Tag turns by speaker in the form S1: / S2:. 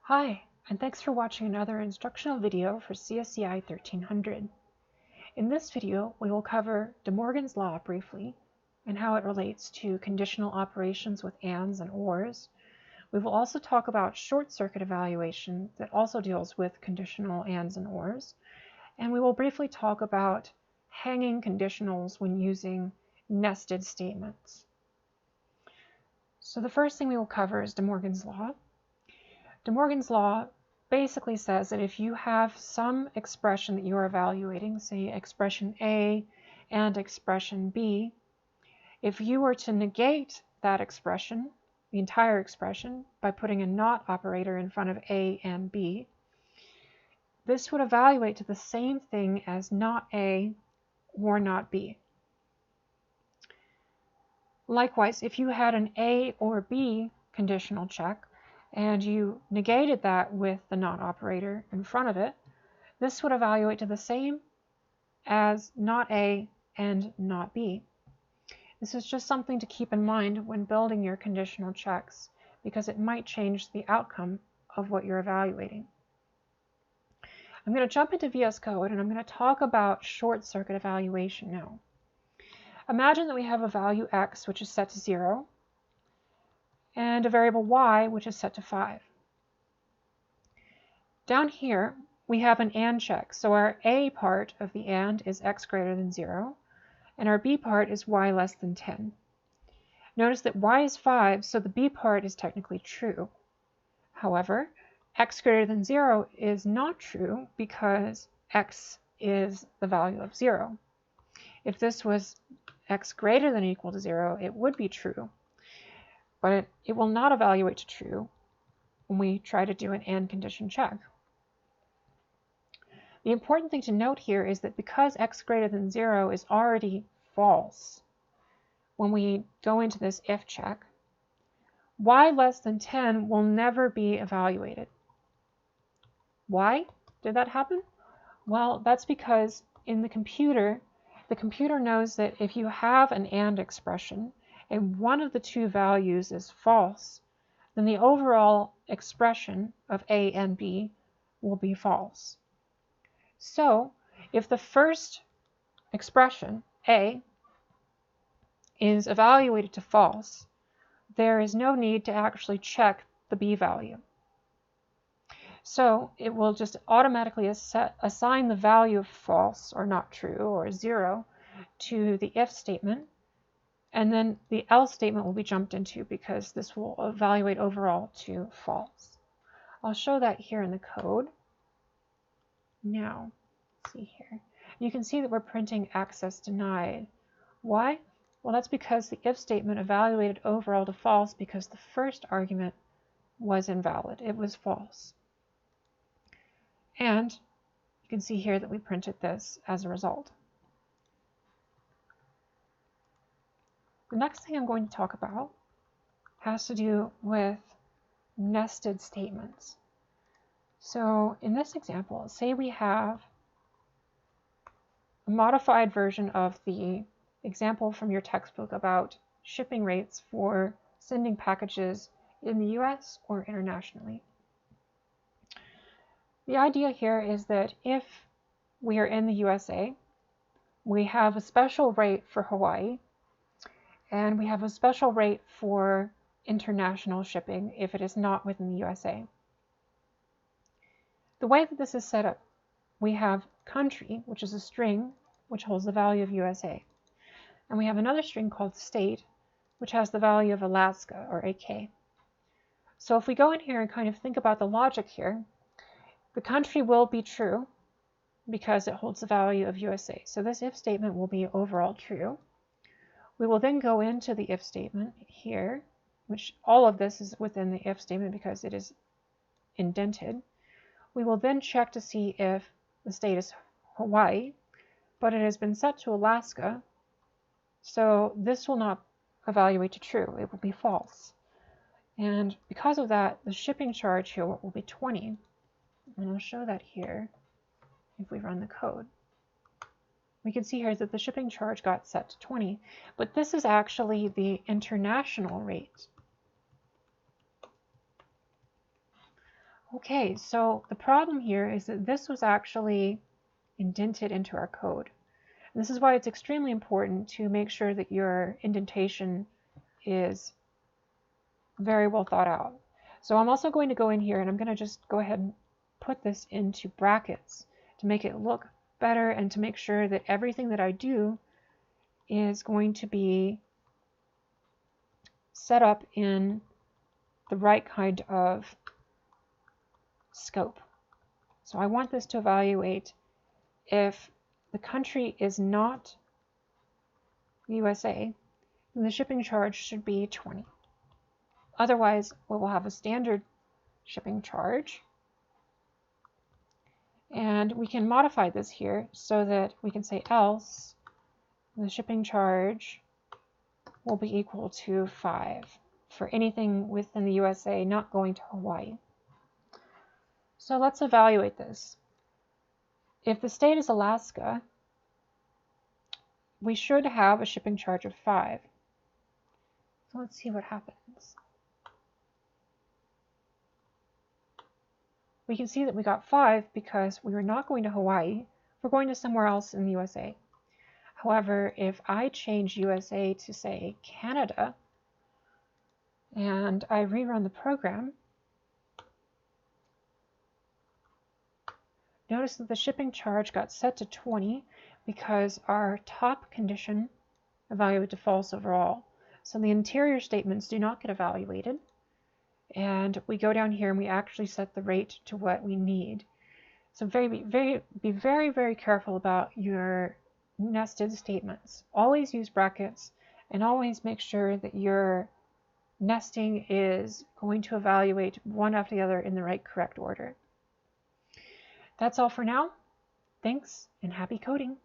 S1: Hi, and thanks for watching another instructional video for CSCI 1300. In this video, we will cover DeMorgans' law briefly and how it relates to conditional operations with ands and ors. We will also talk about short circuit evaluation that also deals with conditional ands and ors. And we will briefly talk about hanging conditionals when using nested statements. So the first thing we will cover is DeMorgans' law. DeMorgans' law basically says that if you have some expression that you are evaluating, say expression A and expression B, if you were to negate that expression, the entire expression, by putting a not operator in front of A and B, this would evaluate to the same thing as not A or not B. Likewise, if you had an A or B conditional check, and you negated that with the not operator in front of it, this would evaluate to the same as not A and not B. This is just something to keep in mind when building your conditional checks, because it might change the outcome of what you're evaluating. I'm going to jump into VS Code and I'm going to talk about short circuit evaluation now. Imagine that we have a value x which is set to 0, and a variable y which is set to 5. Down here we have an AND check, so our A part of the AND is x greater than 0, and our B part is y less than 10. Notice that y is 5, so the B part is technically true. However, x greater than 0 is not true because x is the value of 0. If this was x greater than or equal to 0, it would be true, but it will not evaluate to true when we try to do an AND condition check. The important thing to note here is that because x greater than 0 is already false, when we go into this if check, y less than 10 will never be evaluated. Why did that happen? Well, that's because in the computer knows that if you have an AND expression and one of the two values is false, then the overall expression of A and B will be false. So if the first expression, A, is evaluated to false, there is no need to actually check the B value. So it will just automatically assign the value of false or not true or 0 to the if statement, and then the else statement will be jumped into because this will evaluate overall to false. I'll show that here in the code. Now, let's see here. You can see that we're printing access denied. Why? Well, that's because the if statement evaluated overall to false because the first argument was invalid. It was false. And you can see here that we printed this as a result. The next thing I'm going to talk about has to do with nested statements. So in this example, say we have a modified version of the example from your textbook about shipping rates for sending packages in the US or internationally. The idea here is that if we are in the USA, we have a special rate for Hawaii, and we have a special rate for international shipping if it is not within the USA. The way that this is set up, we have country, which is a string, which holds the value of USA. And we have another string called state, which has the value of Alaska, or AK. So if we go in here and kind of think about the logic here, the country will be true because it holds the value of USA. So this if statement will be overall true. We will then go into the if statement here, which all of this is within the if statement because it is indented. We will then check to see if the state is Hawaii, but it has been set to Alaska, so this will not evaluate to true. It will be false. And because of that, the shipping charge here will be 20. And I'll show that here if we run the code. We can see here that the shipping charge got set to 20, but this is actually the international rate. Okay, so the problem here is that this was actually indented into our code. And this is why it's extremely important to make sure that your indentation is very well thought out. So I'm also going to go in here and I'm going to just go ahead and put this into brackets to make it look better and to make sure that everything that I do is going to be set up in the right kind of scope. So I want this to evaluate if the country is not the USA, then the shipping charge should be 20. Otherwise, we will have a standard shipping charge. And we can modify this here so that we can say else the shipping charge will be equal to 5 for anything within the USA not going to Hawaii. So let's evaluate this. If the state is Alaska, we should have a shipping charge of 5. So let's see what happens. We can see that we got 5 because we were not going to Hawaii. We're going to somewhere else in the USA. However, if I change USA to, say, Canada, and I rerun the program, notice that the shipping charge got set to 20 because our top condition evaluated to false overall. So the interior statements do not get evaluated. And we go down here and we actually set the rate to what we need. So be very careful about your nested statements. Always use brackets and always make sure that your nesting is going to evaluate one after the other in the right correct order. That's all for now. Thanks and happy coding.